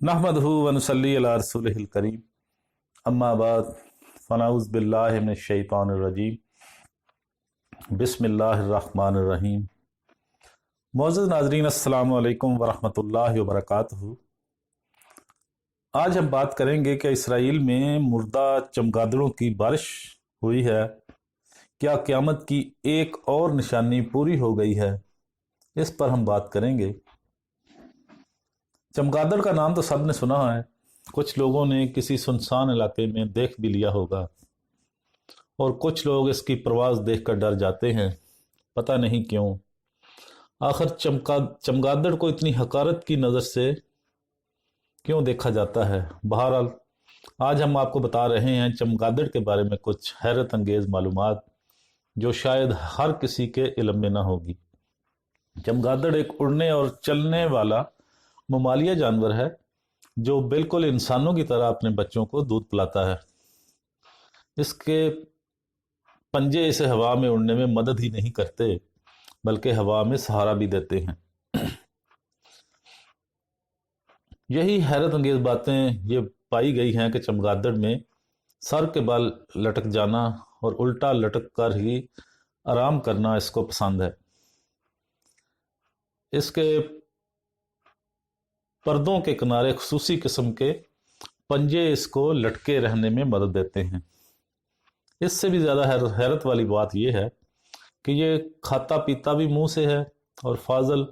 नहमदहु व नसल्ली अला रसूलिहिल करीम अम्मा बाद फ़नऊज़ बिल्लाहि मिनश शैतानिर रजीम बिस्मिल्लाहिर रहमानिर रहीम। मुअज़्ज़ज़ नाज़रीन, अस्सलामु अलैकुम व रहमतुल्लाहि व बरकातुहू। आज हम बात करेंगे कि इसराइल में मुर्दा चमगादड़ों की बारिश हुई है। क्या क़यामत की एक और निशानी पूरी हो गई है? इस पर हम बात करेंगे। चमगादड़ का नाम तो सब ने सुना है, कुछ लोगों ने किसी सुनसान इलाके में देख भी लिया होगा और कुछ लोग इसकी परवाज़ देखकर डर जाते हैं, पता नहीं क्यों। आखिर चमगादड़ को इतनी हकारत की नज़र से क्यों देखा जाता है? बहरहाल आज हम आपको बता रहे हैं चमगादड़ के बारे में कुछ हैरत अंगेज़ मालूमात जो शायद हर किसी के इल्म में ना होगी। चमगादड़ एक उड़ने और चलने वाला ममालिया जानवर है जो बिल्कुल इंसानों की तरह अपने बच्चों को दूध पिलाता है। इसके पंजे इसे हवा में उड़ने में मदद ही नहीं करते बल्कि हवा में सहारा भी देते हैं। यही हैरत अंगेज बातें ये पाई गई हैं कि चमगादड़ में सर के बाल लटक जाना और उल्टा लटक कर ही आराम करना इसको पसंद है। इसके पर्दों के किनारे खुसूसी किस्म के पंजे इसको लटके रहने में मदद देते हैं। इससे भी ज़्यादा हैरत वाली बात यह है कि ये खाता पीता भी मुंह से है और फाजल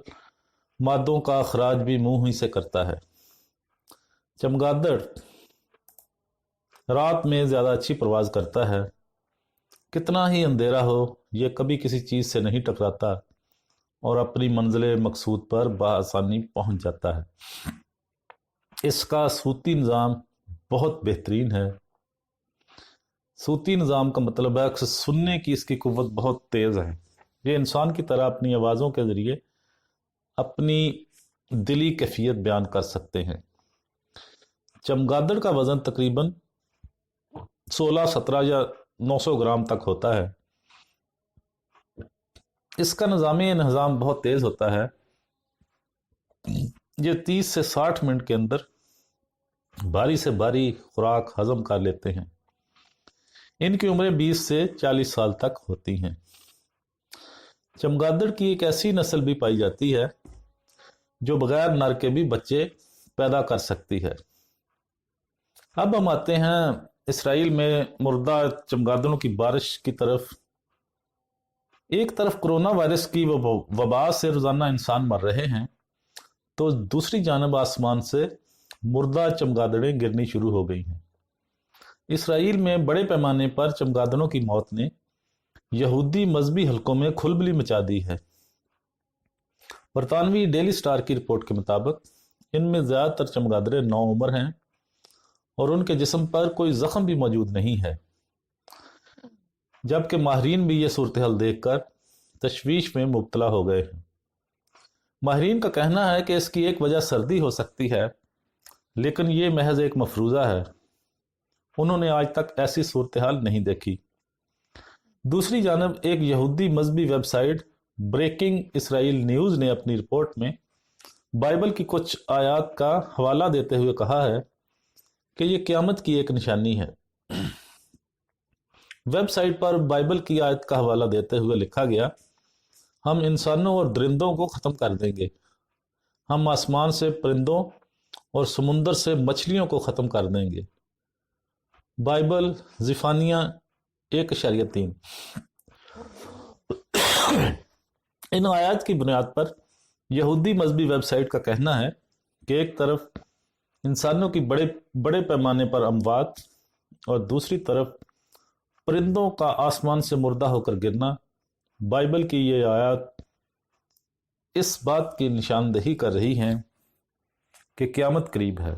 मादों का अखराज भी मुंह ही से करता है। चमगादड़ रात में ज़्यादा अच्छी परवाज़ करता है। कितना ही अंधेरा हो, ये कभी किसी चीज़ से नहीं टकराता और अपनी मंजिल मकसूद पर बआसानी पहुंच जाता है। इसका सूती निज़ाम बहुत बेहतरीन है। सूती निज़ाम का मतलब है कि सुनने की इसकी कुव्वत बहुत तेज़ है। ये इंसान की तरह अपनी आवाज़ों के ज़रिए अपनी दिली कैफियत बयान कर सकते हैं। चमगादड़ का वज़न तकरीबन 16-17 या 900 ग्राम तक होता है। इसका निज़ाम बहुत तेज़ होता है। ये 30 से 60 मिनट के अंदर भारी से भारी खुराक हजम कर लेते हैं। इनकी उम्रें 20 से 40 साल तक होती हैं। चमगादड़ की एक ऐसी नस्ल भी पाई जाती है जो बगैर नर के भी बच्चे पैदा कर सकती है। अब हम आते हैं इसराइल में मुर्दा चमगादड़ों की बारिश की तरफ। एक तरफ कोरोना वायरस की वबा से रोजाना इंसान मर रहे हैं, तो दूसरी जानब आसमान से मुर्दा चमगादड़ें गिरनी शुरू हो गई हैं। इसराइल में बड़े पैमाने पर चमगादड़ों की मौत ने यहूदी मजहबी हलकों में खुलबली मचा दी है। बरतानवी डेली स्टार की रिपोर्ट के मुताबिक इनमें ज़्यादातर चमगादड़ें नौउम्र हैं और उनके जिस्म पर कोई जख्म भी मौजूद नहीं है, जबकि माहरीन भी ये सूरत हाल देखकर तशवीश में मुब्तला हो गए हैं। माहरीन का कहना है कि इसकी एक वजह सर्दी हो सकती है, लेकिन ये महज एक मफरूज़ा है। उन्होंने आज तक ऐसी सूरत हाल नहीं देखी। दूसरी जानब एक यहूदी मजहबी वेबसाइट ब्रेकिंग इसराइल न्यूज़ ने अपनी रिपोर्ट में बाइबल की कुछ आयात का हवाला देते हुए कहा है कि यह क़यामत की एक निशानी है। वेबसाइट पर बाइबल की आयत का हवाला देते हुए लिखा गया, हम इंसानों और दरिंदों को ख़त्म कर देंगे। हम आसमान से परिंदों और समुंदर से मछलियों को ख़त्म कर देंगे। बाइबल ज़िफ़ानिया 1:3। इन आयात की बुनियाद पर यहूदी मजहबी वेबसाइट का कहना है कि एक तरफ इंसानों की बड़े पैमाने पर अमवात और दूसरी तरफ परिंदों का आसमान से मुर्दा होकर गिरना। बाइबल की ये आयत इस बात की निशानदेही कर रही हैं कि क़यामत करीब है।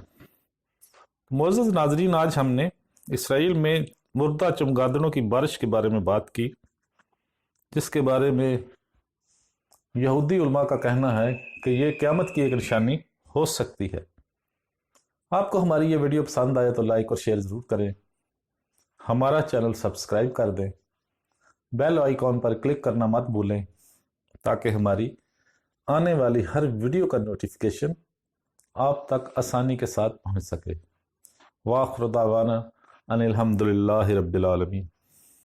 मुअज़्ज़ज़ नाज़रीन, आज हमने इसराइल में मुर्दा चमगादड़ों की बारिश के बारे में बात की, जिसके बारे में यहूदी उलमा का कहना है कि ये क़यामत की एक निशानी हो सकती है। आपको हमारी ये वीडियो पसंद आए तो लाइक और शेयर ज़रूर करें। हमारा चैनल सब्सक्राइब कर दें। बेल आइकॉन पर क्लिक करना मत भूलें ताकि हमारी आने वाली हर वीडियो का नोटिफिकेशन آپ تک آسانی کے ساتھ پہنچ سکے۔ وآخر دعوانا ان الحمد للہ رب العالمین۔